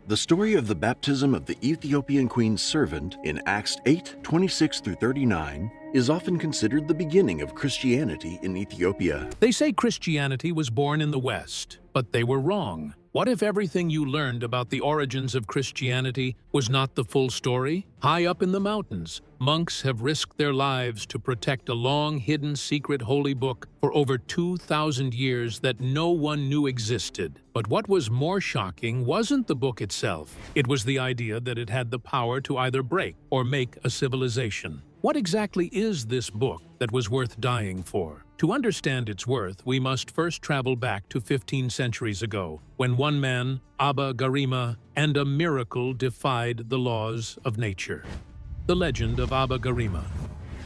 The story of the baptism of the Ethiopian queen's servant in Acts 8:26-39 is often considered the beginning of Christianity in Ethiopia. They say Christianity was born in the West, but they were wrong. What if everything you learned about the origins of Christianity was not the full story? High up in the mountains, monks have risked their lives to protect a long-hidden secret holy book for over 2,000 years that no one knew existed. But what was more shocking wasn't the book itself. It was the idea that it had the power to either break or make a civilization. What exactly is this book that was worth dying for? To understand its worth, we must first travel back to 15 centuries ago, when one man, Abba Gara, and a miracle defied the laws of nature. The legend of Abba Gara.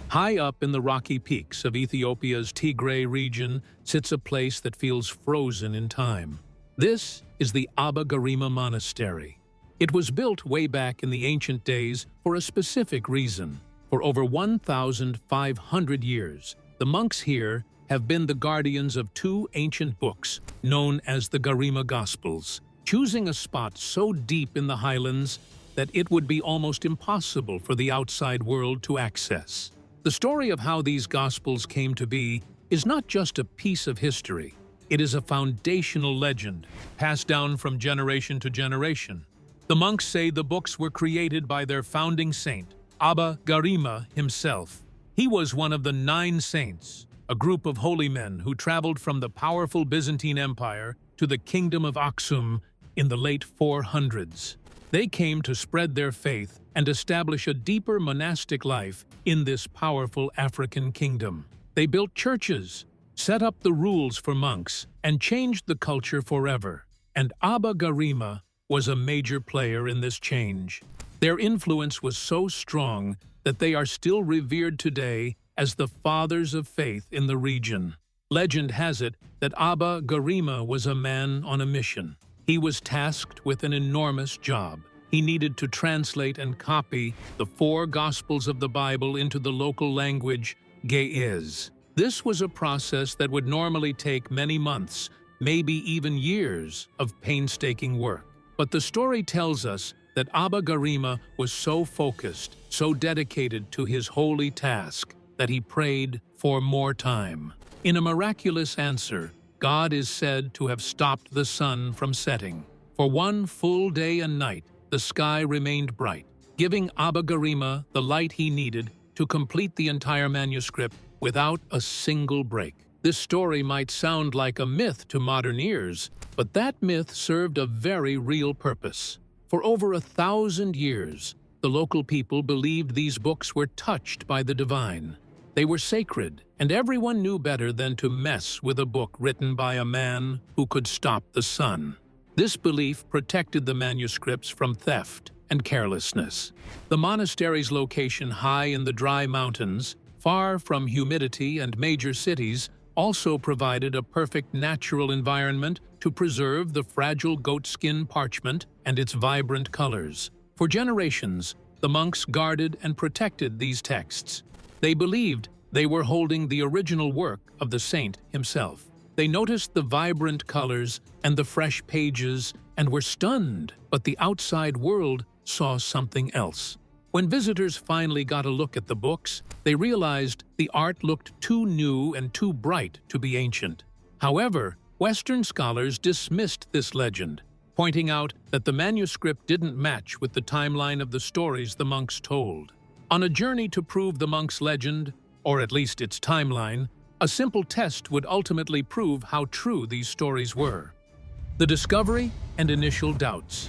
High up in the rocky peaks of Ethiopia's Tigray region sits a place that feels frozen in time. This is the Abba Gara Monastery. It was built way back in the ancient days for a specific reason. For over 1,500 years, the monks here have been the guardians of two ancient books known as the Garima Gospels, choosing a spot so deep in the highlands that it would be almost impossible for the outside world to access. The story of how these Gospels came to be is not just a piece of history. It is a foundational legend, passed down from generation to generation. The monks say the books were created by their founding saint, Abba Gara himself. He was one of the 9 saints, a group of holy men who traveled from the powerful Byzantine Empire to the kingdom of Aksum in the late 400s. They came to spread their faith and establish a deeper monastic life in this powerful African kingdom. They built churches, set up the rules for monks, and changed the culture forever. And Abba Gara was a major player in this change. Their influence was so strong that they are still revered today as the fathers of faith in the region. Legend has it that Abba Gara was a man on a mission. He was tasked with an enormous job. He needed to translate and copy the 4 Gospels of the Bible into the local language, Ge'ez. This was a process that would normally take many months, maybe even years, of painstaking work. But the story tells us that Abba Gara was so focused, so dedicated to his holy task, that he prayed for more time. In a miraculous answer, God is said to have stopped the sun from setting. For 1 full day and night, the sky remained bright, giving Abba Gara the light he needed to complete the entire manuscript without a single break. This story might sound like a myth to modern ears, but that myth served a very real purpose. For over 1,000 years, the local people believed these books were touched by the divine. They were sacred, and everyone knew better than to mess with a book written by a man who could stop the sun. This belief protected the manuscripts from theft and carelessness. The monastery's location high in the dry mountains, far from humidity and major cities, also provided a perfect natural environment to preserve the fragile goatskin parchment and its vibrant colors. For generations, the monks guarded and protected these texts. They believed they were holding the original work of the saint himself. They noticed the vibrant colors and the fresh pages and were stunned, but the outside world saw something else. When visitors finally got a look at the books, they realized the art looked too new and too bright to be ancient. However, Western scholars dismissed this legend, pointing out that the manuscript didn't match with the timeline of the stories the monks told. On a journey to prove the monks' legend, or at least its timeline, a simple test would ultimately prove how true these stories were. The discovery and initial doubts.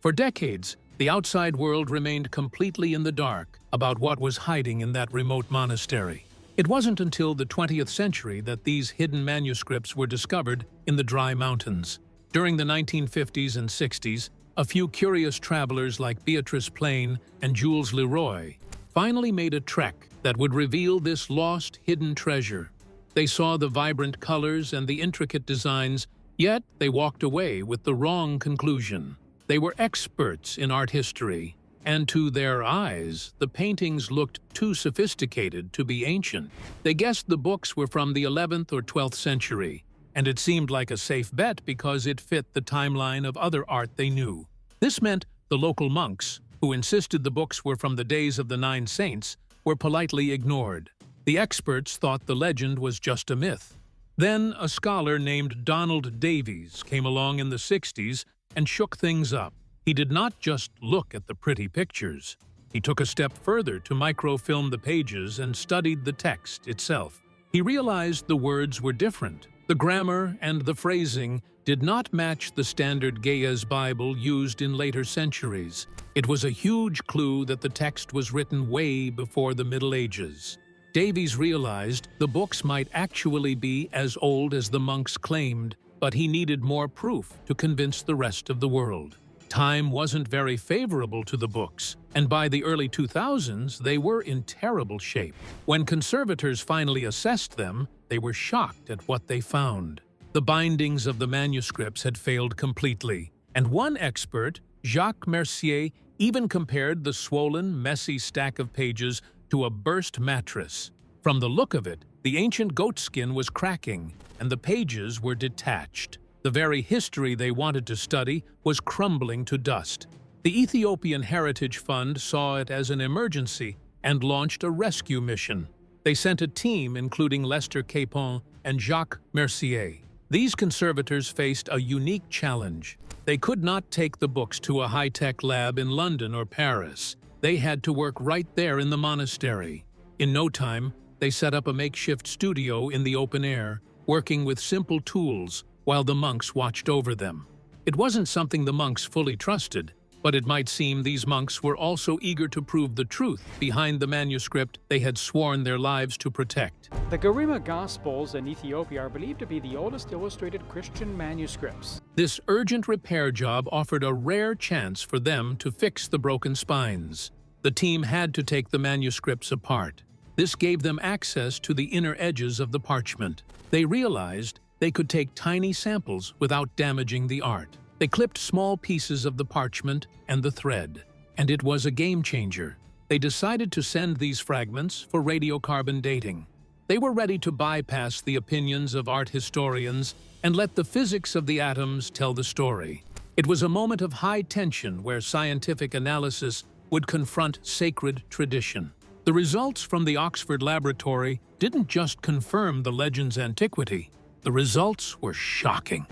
For decades, the outside world remained completely in the dark about what was hiding in that remote monastery. It wasn't until the 20th century that these hidden manuscripts were discovered in the dry mountains. During the 1950s and 60s, a few curious travelers like Beatrice Plain and Jules Leroy finally made a trek that would reveal this lost, hidden treasure. They saw the vibrant colors and the intricate designs, yet they walked away with the wrong conclusion. They were experts in art history, and to their eyes, the paintings looked too sophisticated to be ancient. They guessed the books were from the 11th or 12th century, and it seemed like a safe bet because it fit the timeline of other art they knew. This meant the local monks, who insisted the books were from the days of the 9 saints, were politely ignored. The experts thought the legend was just a myth. Then a scholar named Donald Davies came along in the 60s and shook things up. He did not just look at the pretty pictures. He took a step further to microfilm the pages and studied the text itself. He realized the words were different. The grammar and the phrasing did not match the standard Ge'ez Bible used in later centuries. It was a huge clue that the text was written way before the Middle Ages. Davies realized the books might actually be as old as the monks claimed, but he needed more proof to convince the rest of the world. Time wasn't very favorable to the books, and by the early 2000s, they were in terrible shape. When conservators finally assessed them, they were shocked at what they found. The bindings of the manuscripts had failed completely, and one expert, Jacques Mercier, even compared the swollen, messy stack of pages to a burst mattress. From the look of it, the ancient goatskin was cracking, and the pages were detached. The very history they wanted to study was crumbling to dust. The Ethiopian Heritage Fund saw it as an emergency and launched a rescue mission. They sent a team including Lester Capon and Jacques Mercier. These conservators faced a unique challenge. They could not take the books to a high-tech lab in London or Paris. They had to work right there in the monastery. In no time, they set up a makeshift studio in the open air, working with simple tools while the monks watched over them. It wasn't something the monks fully trusted, but it might seem these monks were also eager to prove the truth behind the manuscript they had sworn their lives to protect. The Garima Gospels in Ethiopia are believed to be the oldest illustrated Christian manuscripts. This urgent repair job offered a rare chance for them to fix the broken spines. The team had to take the manuscripts apart. This gave them access to the inner edges of the parchment. They realized they could take tiny samples without damaging the art. They clipped small pieces of the parchment and the thread, and it was a game changer. They decided to send these fragments for radiocarbon dating. They were ready to bypass the opinions of art historians and let the physics of the atoms tell the story. It was a moment of high tension where scientific analysis would confront sacred tradition. The results from the Oxford laboratory didn't just confirm the legend's antiquity. The results were shocking.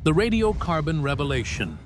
The radiocarbon revelation.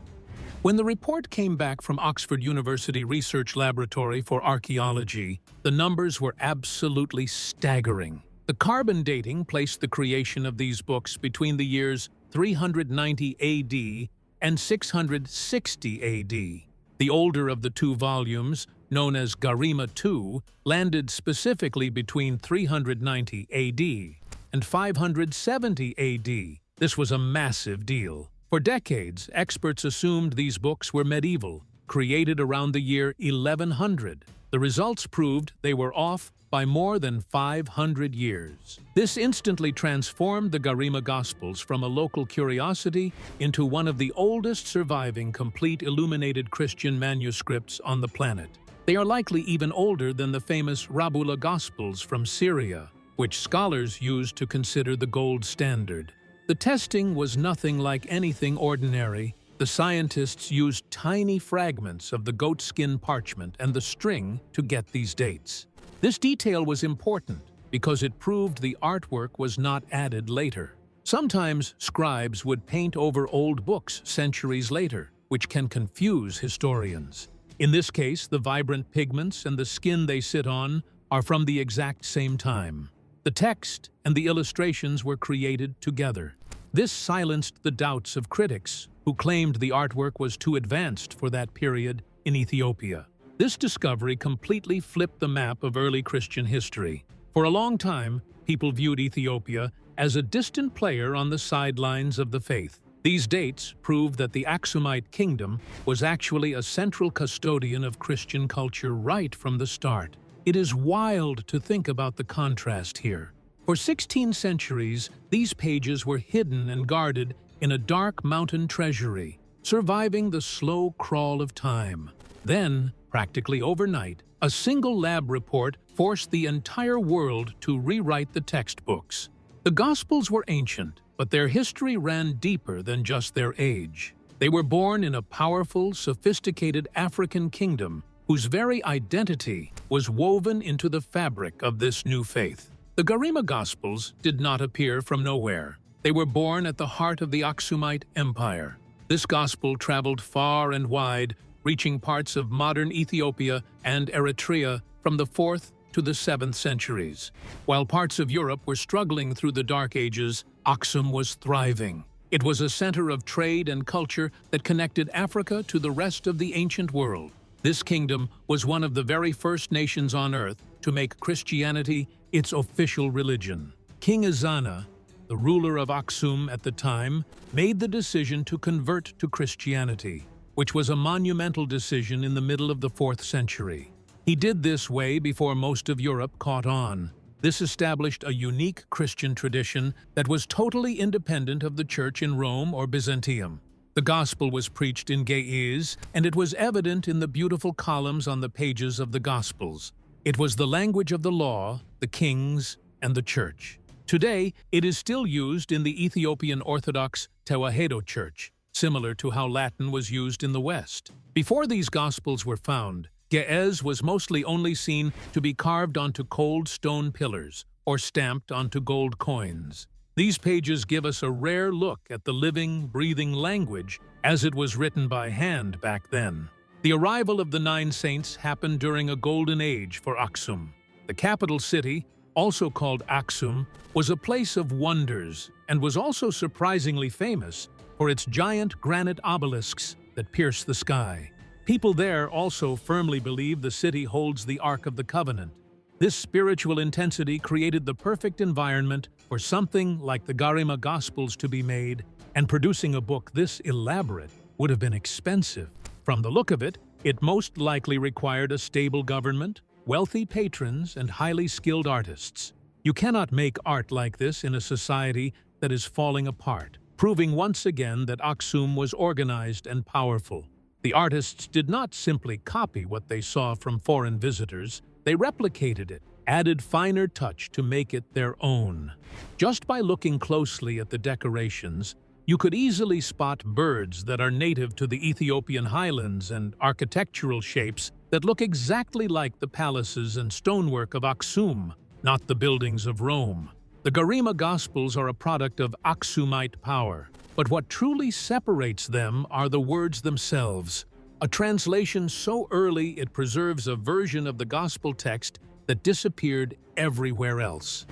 When the report came back from Oxford University Research Laboratory for Archaeology, the numbers were absolutely staggering. The carbon dating placed the creation of these books between the years 390 AD and 660 AD. The older of the two volumes, known as Garima II, landed specifically between 390 AD and 570 AD. This was a massive deal. For decades, experts assumed these books were medieval, created around the year 1100. The results proved they were off by more than 500 years. This instantly transformed the Garima Gospels from a local curiosity into one of the oldest surviving complete illuminated Christian manuscripts on the planet. They are likely even older than the famous Rabula Gospels from Syria, which scholars used to consider the gold standard. The testing was nothing like anything ordinary. The scientists used tiny fragments of the goatskin parchment and the string to get these dates. This detail was important because it proved the artwork was not added later. Sometimes scribes would paint over old books centuries later, which can confuse historians. In this case, the vibrant pigments and the skin they sit on are from the exact same time. The text and the illustrations were created together. This silenced the doubts of critics who claimed the artwork was too advanced for that period in Ethiopia. This discovery completely flipped the map of early Christian history. For a long time, people viewed Ethiopia as a distant player on the sidelines of the faith. These dates prove that the Axomite kingdom was actually a central custodian of Christian culture right from the start. It is wild to think about the contrast here. For 16 centuries, these pages were hidden and guarded in a dark mountain treasury, surviving the slow crawl of time. Then, practically overnight, a single lab report forced the entire world to rewrite the textbooks. The Gospels were ancient, but their history ran deeper than just their age. They were born in a powerful, sophisticated African kingdom whose very identity was woven into the fabric of this new faith. The Garima Gospels did not appear from nowhere. They were born at the heart of the Axomite Empire. This gospel traveled far and wide, reaching parts of modern Ethiopia and Eritrea from the 4th to the 7th centuries. While parts of Europe were struggling through the Dark Ages, Aksum was thriving. It was a center of trade and culture that connected Africa to the rest of the ancient world. This kingdom was one of the very first nations on earth to make Christianity its official religion. King Ezana, the ruler of Aksum at the time, made the decision to convert to Christianity, which was a monumental decision in the middle of the 4th century. He did this way before most of Europe caught on. This established a unique Christian tradition that was totally independent of the church in Rome or Byzantium. The gospel was preached in Ge'ez, and it was evident in the beautiful columns on the pages of the Gospels. It was the language of the law, the kings, and the church. Today, it is still used in the Ethiopian Orthodox Tewahedo Church, similar to how Latin was used in the West. Before these Gospels were found, Ge'ez was mostly only seen to be carved onto cold stone pillars or stamped onto gold coins. These pages give us a rare look at the living, breathing language as it was written by hand back then. The arrival of the 9 saints happened during a golden age for Aksum. The capital city, also called Aksum, was a place of wonders and was also surprisingly famous for its giant granite obelisks that pierce the sky. People there also firmly believe the city holds the Ark of the Covenant. This spiritual intensity created the perfect environment for something like the Garima Gospels to be made, and producing a book this elaborate would have been expensive. From the look of it, it most likely required a stable government, wealthy patrons, and highly skilled artists. You cannot make art like this in a society that is falling apart, proving once again that Aksum was organized and powerful. The artists did not simply copy what they saw from foreign visitors, they replicated it, added finer touch to make it their own. Just by looking closely at the decorations, you could easily spot birds that are native to the Ethiopian highlands and architectural shapes that look exactly like the palaces and stonework of Aksum, not the buildings of Rome. The Garima Gospels are a product of Axomite power, but what truly separates them are the words themselves. A translation so early it preserves a version of the gospel text that disappeared everywhere else.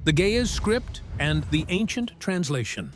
The Ge'ez script and the ancient translation.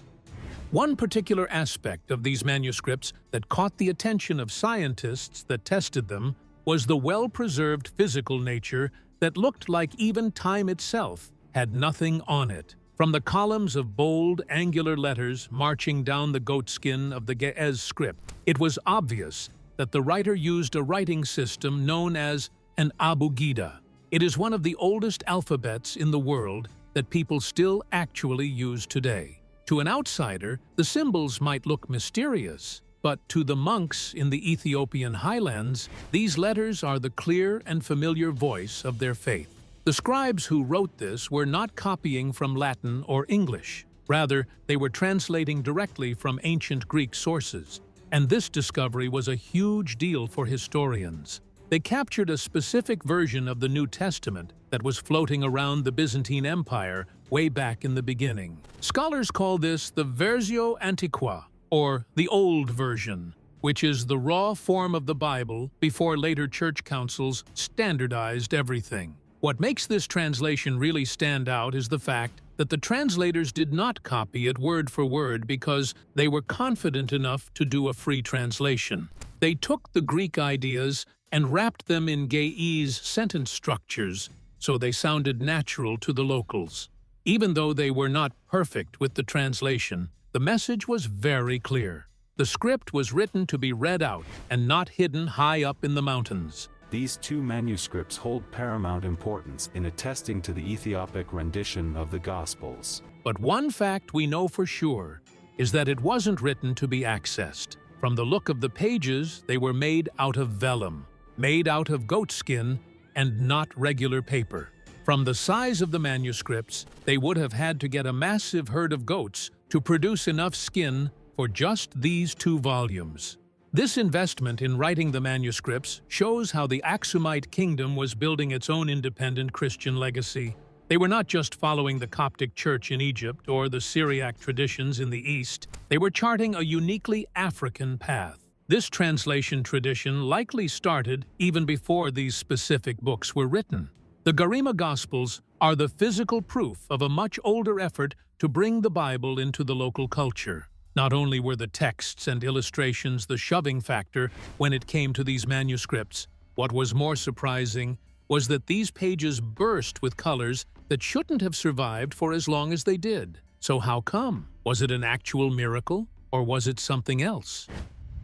One particular aspect of these manuscripts that caught the attention of scientists that tested them was the well-preserved physical nature that looked like even time itself had nothing on it. From the columns of bold, angular letters marching down the goatskin of the Ge'ez script, it was obvious that the writer used a writing system known as an abugida. It is one of the oldest alphabets in the world that people still actually use today. To an outsider, the symbols might look mysterious, but to the monks in the Ethiopian highlands, these letters are the clear and familiar voice of their faith. The scribes who wrote this were not copying from Latin or English. Rather, they were translating directly from ancient Greek sources. And this discovery was a huge deal for historians. They captured a specific version of the New Testament that was floating around the Byzantine Empire way back in the beginning. Scholars call this the Versio Antiqua, or the Old Version, which is the raw form of the Bible before later church councils standardized everything. What makes this translation really stand out is the fact that the translators did not copy it word for word because they were confident enough to do a free translation. They took the Greek ideas and wrapped them in Ge'ez sentence structures so they sounded natural to the locals. Even though they were not perfect with the translation, the message was very clear. The script was written to be read out and not hidden high up in the mountains. These 2 manuscripts hold paramount importance in attesting to the Ethiopic rendition of the Gospels. But one fact we know for sure is that it wasn't written to be accessed. From the look of the pages, they were made out of vellum, made out of goatskin, and not regular paper. From the size of the manuscripts, they would have had to get a massive herd of goats to produce enough skin for just these 2 volumes. This investment in writing the manuscripts shows how the Axomite kingdom was building its own independent Christian legacy. They were not just following the Coptic Church in Egypt or the Syriac traditions in the East, they were charting a uniquely African path. This translation tradition likely started even before these specific books were written. The Garima Gospels are the physical proof of a much older effort to bring the Bible into the local culture. Not only were the texts and illustrations the shoving factor when it came to these manuscripts, what was more surprising was that these pages burst with colors that shouldn't have survived for as long as they did. So how come? Was it an actual miracle, or was it something else?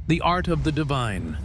The art of the divine.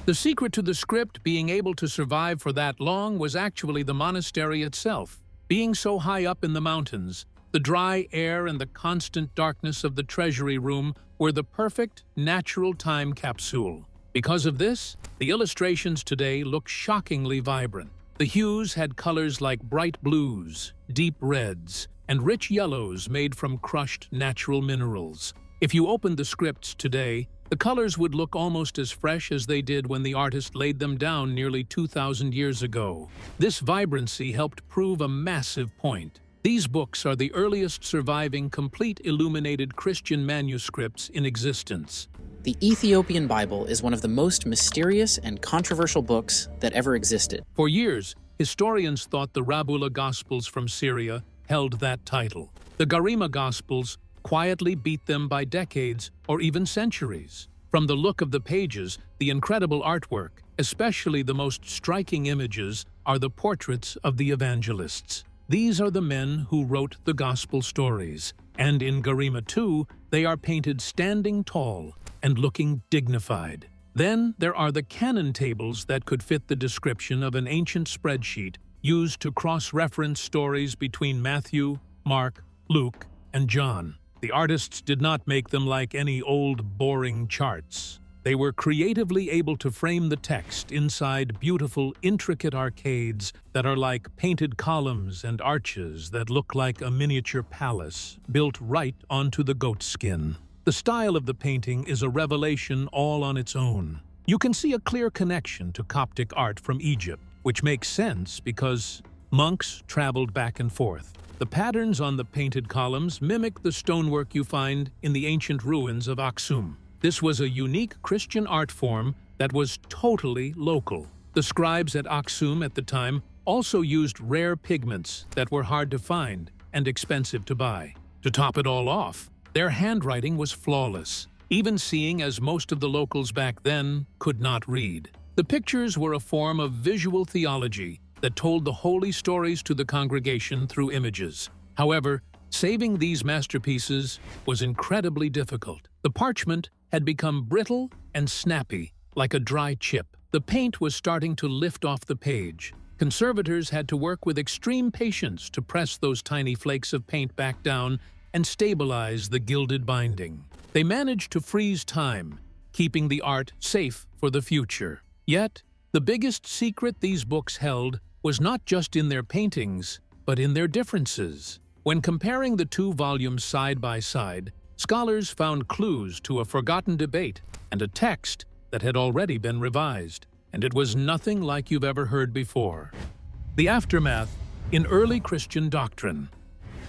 The secret to the script being able to survive for that long was actually the monastery itself. Being so high up in the mountains, the dry air and the constant darkness of the treasury room were the perfect, natural time capsule. Because of this, the illustrations today look shockingly vibrant. The hues had colors like bright blues, deep reds, and rich yellows made from crushed natural minerals. If you opened the scripts today, the colors would look almost as fresh as they did when the artist laid them down nearly 2,000 years ago. This vibrancy helped prove a massive point. These books are the earliest surviving complete illuminated Christian manuscripts in existence. The Ethiopian Bible is one of the most mysterious and controversial books that ever existed. For years, historians thought the Rabula Gospels from Syria held that title. The Garima Gospels quietly beat them by decades or even centuries. From the look of the pages, the incredible artwork, especially the most striking images, are the portraits of the evangelists. These are the men who wrote the gospel stories, and in Garima 2, they are painted standing tall and looking dignified. Then there are the canon tables that could fit the description of an ancient spreadsheet used to cross-reference stories between Matthew, Mark, Luke, and John. The artists did not make them like any old, boring charts. They were creatively able to frame the text inside beautiful, intricate arcades that are like painted columns and arches that look like a miniature palace built right onto the goat skin. The style of the painting is a revelation all on its own. You can see a clear connection to Coptic art from Egypt, which makes sense because monks traveled back and forth. The patterns on the painted columns mimic the stonework you find in the ancient ruins of Aksum. This was a unique Christian art form that was totally local. The scribes at Aksum at the time also used rare pigments that were hard to find and expensive to buy. To top it all off, their handwriting was flawless, even seeing as most of the locals back then could not read. The pictures were a form of visual theology that told the holy stories to the congregation through images. However, saving these masterpieces was incredibly difficult. The parchment had become brittle and snappy, like a dry chip. The paint was starting to lift off the page. Conservators had to work with extreme patience to press those tiny flakes of paint back down and stabilize the gilded binding. They managed to freeze time, keeping the art safe for the future. Yet, the biggest secret these books held was not just in their paintings, but in their differences. When comparing the 2 volumes side by side, scholars found clues to a forgotten debate and a text that had already been revised, and it was nothing like you've ever heard before. The aftermath in early Christian doctrine.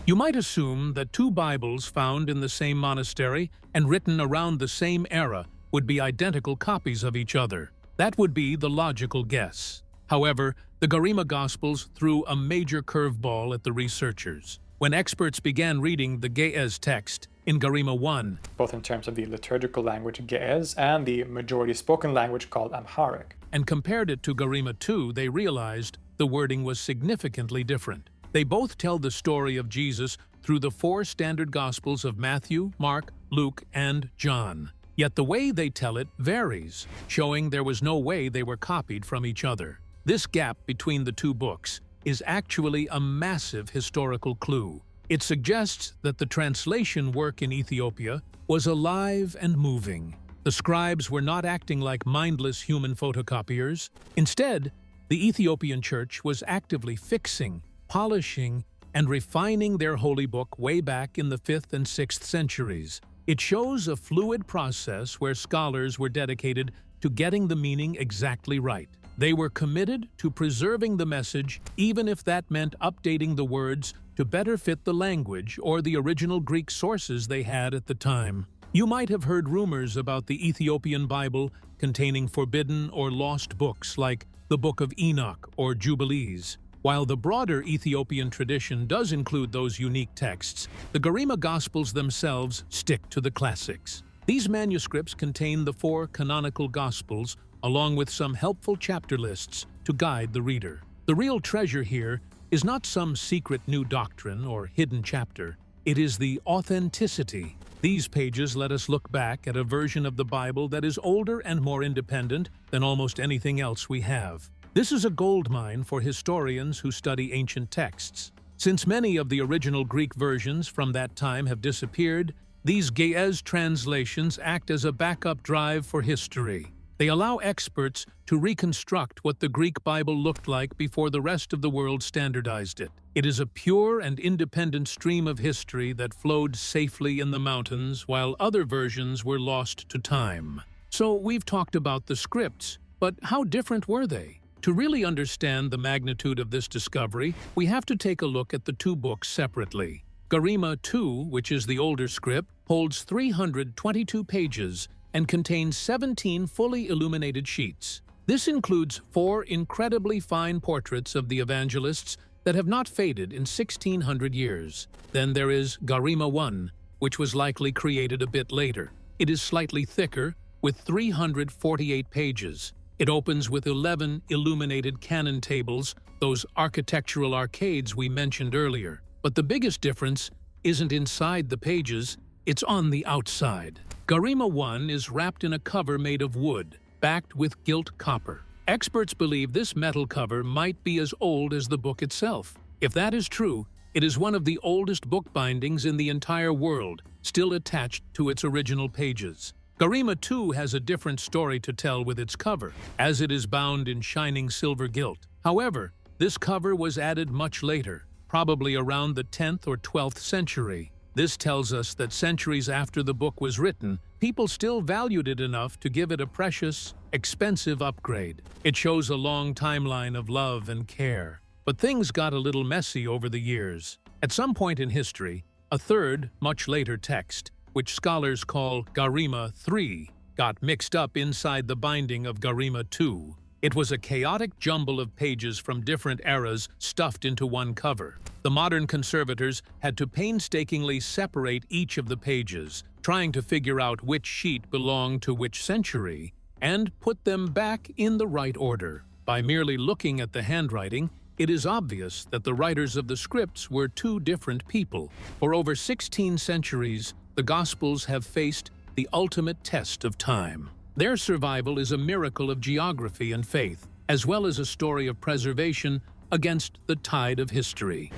You might assume that 2 Bibles found in the same monastery and written around the same era would be identical copies of each other. That would be the logical guess. However, the Garima Gospels threw a major curveball at the researchers. When experts began reading the Ge'ez text in Garima 1, both in terms of the liturgical language Ge'ez and the majority spoken language called Amharic, and compared it to Garima 2, they realized the wording was significantly different. They both tell the story of Jesus through the 4 standard Gospels of Matthew, Mark, Luke, and John. Yet the way they tell it varies, showing there was no way they were copied from each other. This gap between the 2 books is actually a massive historical clue. It suggests that the translation work in Ethiopia was alive and moving. The scribes were not acting like mindless human photocopiers. Instead, the Ethiopian church was actively fixing, polishing, and refining their holy book way back in the 5th and 6th centuries. It shows a fluid process where scholars were dedicated to getting the meaning exactly right. They were committed to preserving the message, even if that meant updating the words to better fit the language or the original Greek sources they had at the time. You might have heard rumors about the Ethiopian Bible containing forbidden or lost books like the Book of Enoch or Jubilees. While the broader Ethiopian tradition does include those unique texts, the Garima Gospels themselves stick to the classics. These manuscripts contain the 4 canonical Gospels, along with some helpful chapter lists to guide the reader. The real treasure here is not some secret new doctrine or hidden chapter. It is the authenticity. These pages let us look back at a version of the Bible that is older and more independent than almost anything else we have. This is a goldmine for historians who study ancient texts. Since many of the original Greek versions from that time have disappeared, these Ge'ez translations act as a backup drive for history. They allow experts to reconstruct what the Greek Bible looked like before the rest of the world standardized it. It is a pure and independent stream of history that flowed safely in the mountains while other versions were lost to time. So we've talked about the scripts, but how different were they? To really understand the magnitude of this discovery, we have to take a look at the 2 books separately. Garima II, which is the older script, holds 322 pages and contains 17 fully illuminated sheets. This includes 4 incredibly fine portraits of the evangelists that have not faded in 1600 years. Then there is Garima I, which was likely created a bit later. It is slightly thicker, with 348 pages. It opens with 11 illuminated canon tables, those architectural arcades we mentioned earlier. But the biggest difference isn't inside the pages, it's on the outside. Garima I is wrapped in a cover made of wood, backed with gilt copper. Experts believe this metal cover might be as old as the book itself. If that is true, it is one of the oldest book bindings in the entire world, still attached to its original pages. Garima II has a different story to tell with its cover, as it is bound in shining silver gilt. However, this cover was added much later, probably around the 10th or 12th century. This tells us that centuries after the book was written, people still valued it enough to give it a precious, expensive upgrade. It shows a long timeline of love and care. But things got a little messy over the years. At some point in history, a third, much later text, which scholars call Garima III, got mixed up inside the binding of Garima II. It was a chaotic jumble of pages from different eras stuffed into one cover. The modern conservators had to painstakingly separate each of the pages, trying to figure out which sheet belonged to which century, and put them back in the right order. By merely looking at the handwriting, it is obvious that the writers of the scripts were 2 different people. For over 16 centuries, the Gospels have faced the ultimate test of time. Their survival is a miracle of geography and faith, as well as a story of preservation against the tide of history.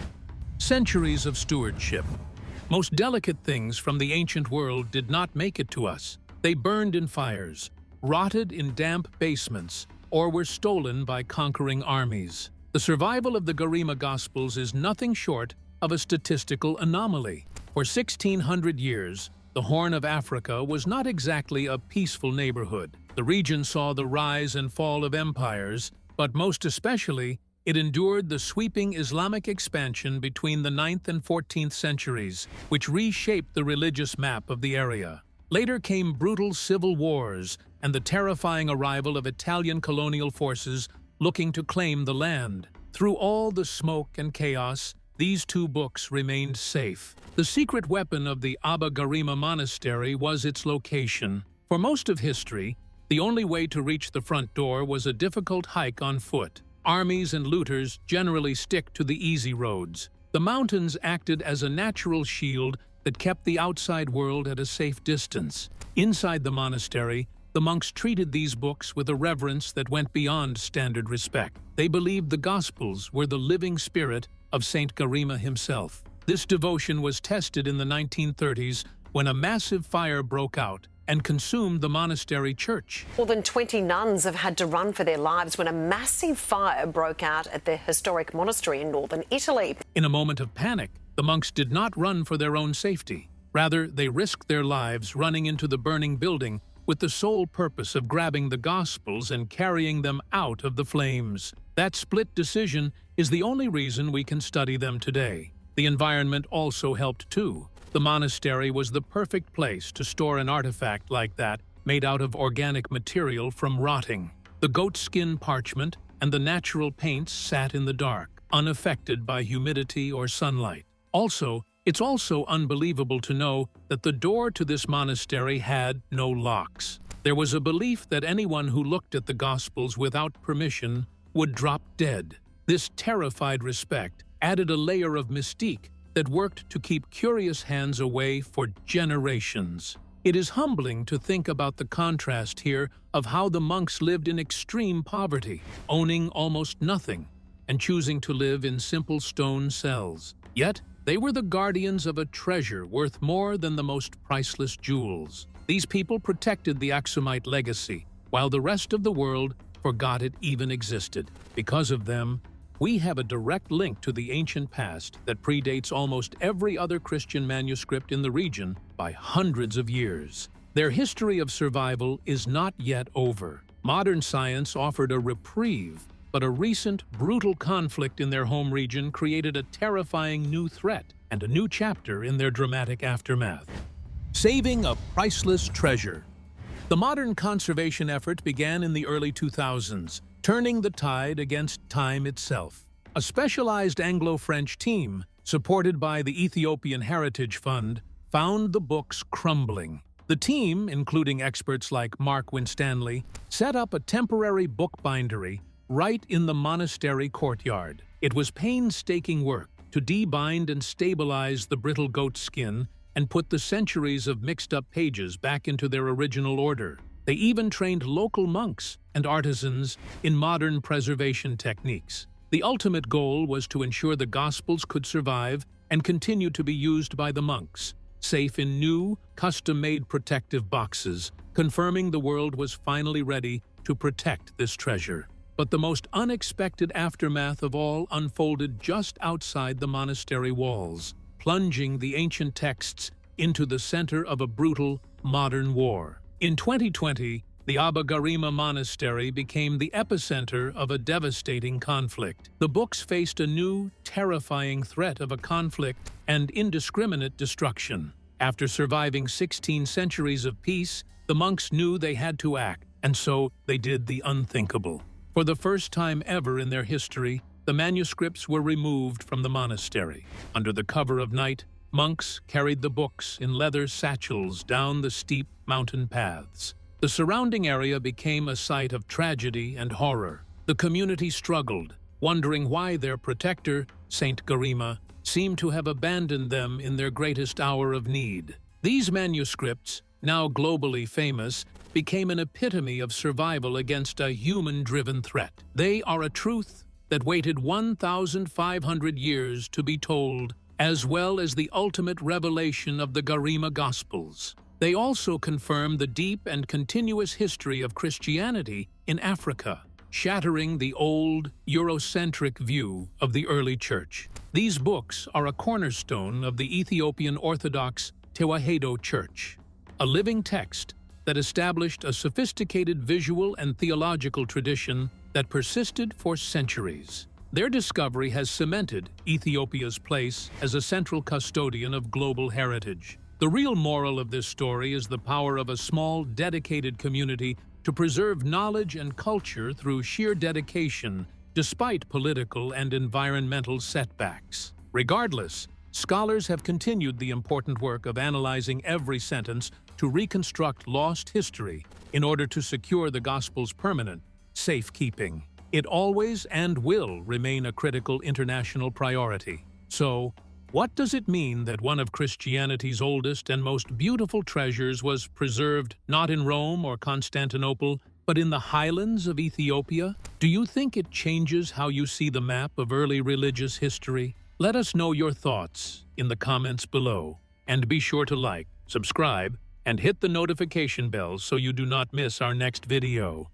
Centuries of stewardship. Most delicate things from the ancient world did not make it to us. They burned in fires, rotted in damp basements, or were stolen by conquering armies. The survival of the Garima Gospels is nothing short of a statistical anomaly. For 1600 years, the Horn of Africa was not exactly a peaceful neighborhood. The region saw the rise and fall of empires, but most especially, it endured the sweeping Islamic expansion between the 9th and 14th centuries, which reshaped the religious map of the area. Later came brutal civil wars and the terrifying arrival of Italian colonial forces looking to claim the land. Through all the smoke and chaos, these 2 books remained safe. The secret weapon of the Abba Gara monastery was its location. For most of history, the only way to reach the front door was a difficult hike on foot. Armies and looters generally stick to the easy roads. The mountains acted as a natural shield that kept the outside world at a safe distance. Inside the monastery, the monks treated these books with a reverence that went beyond standard respect. They believed the Gospels were the living spirit of Saint Garima himself. This devotion was tested in the 1930s when a massive fire broke out and consumed the monastery church. More than 20 nuns have had to run for their lives when a massive fire broke out at their historic monastery in northern Italy. In a moment of panic, the monks did not run for their own safety. Rather, they risked their lives running into the burning building with the sole purpose of grabbing the Gospels and carrying them out of the flames. That split decision is the only reason we can study them today. The environment also helped too. The monastery was the perfect place to store an artifact like that, made out of organic material from rotting. The goatskin parchment and the natural paints sat in the dark, unaffected by humidity or sunlight. It's also unbelievable to know that the door to this monastery had no locks. There was a belief that anyone who looked at the Gospels without permission would drop dead. This terrified respect added a layer of mystique that worked to keep curious hands away for generations. It is humbling to think about the contrast here of how the monks lived in extreme poverty, owning almost nothing, and choosing to live in simple stone cells. Yet, they were the guardians of a treasure worth more than the most priceless jewels. These people protected the Axomite legacy, while the rest of the world forgot it even existed. Because of them, we have a direct link to the ancient past that predates almost every other Christian manuscript in the region by hundreds of years. Their history of survival is not yet over. Modern science offered a reprieve, but a recent, brutal conflict in their home region created a terrifying new threat and a new chapter in their dramatic aftermath. Saving a priceless treasure. The modern conservation effort began in the early 2000s, turning the tide against time itself. A specialized Anglo-French team, supported by the Ethiopian Heritage Fund, found the books crumbling. The team, including experts like Mark Winstanley, set up a temporary bookbindery right in the monastery courtyard. It was painstaking work to debind and stabilize the brittle goat skin and put the centuries of mixed-up pages back into their original order. They even trained local monks and artisans in modern preservation techniques. The ultimate goal was to ensure the Gospels could survive and continue to be used by the monks, safe in new, custom-made protective boxes, confirming the world was finally ready to protect this treasure. But the most unexpected aftermath of all unfolded just outside the monastery walls, plunging the ancient texts into the center of a brutal, modern war. In 2020, the Abba Gara monastery became the epicenter of a devastating conflict. The books faced a new, terrifying threat of a conflict and indiscriminate destruction. After surviving 16 centuries of peace, the monks knew they had to act, and so they did the unthinkable. For the first time ever in their history, the manuscripts were removed from the monastery. Under the cover of night, monks carried the books in leather satchels down the steep mountain paths. The surrounding area became a site of tragedy and horror. The community struggled, wondering why their protector, Saint Garima, seemed to have abandoned them in their greatest hour of need. These manuscripts, now globally famous, became an epitome of survival against a human-driven threat. They are a truth that waited 1,500 years to be told, as well as the ultimate revelation of the Garima Gospels. They also confirm the deep and continuous history of Christianity in Africa, shattering the old, Eurocentric view of the early church. These books are a cornerstone of the Ethiopian Orthodox Tewahedo Church, a living text that established a sophisticated visual and theological tradition that persisted for centuries. Their discovery has cemented Ethiopia's place as a central custodian of global heritage. The real moral of this story is the power of a small, dedicated community to preserve knowledge and culture through sheer dedication, despite political and environmental setbacks. Regardless, scholars have continued the important work of analyzing every sentence to reconstruct lost history in order to secure the Gospel's permanent safekeeping. It always and will remain a critical international priority. So, what does it mean that one of Christianity's oldest and most beautiful treasures was preserved not in Rome or Constantinople, but in the highlands of Ethiopia? Do you think it changes how you see the map of early religious history? Let us know your thoughts in the comments below. And be sure to like, subscribe, and hit the notification bell so you do not miss our next video.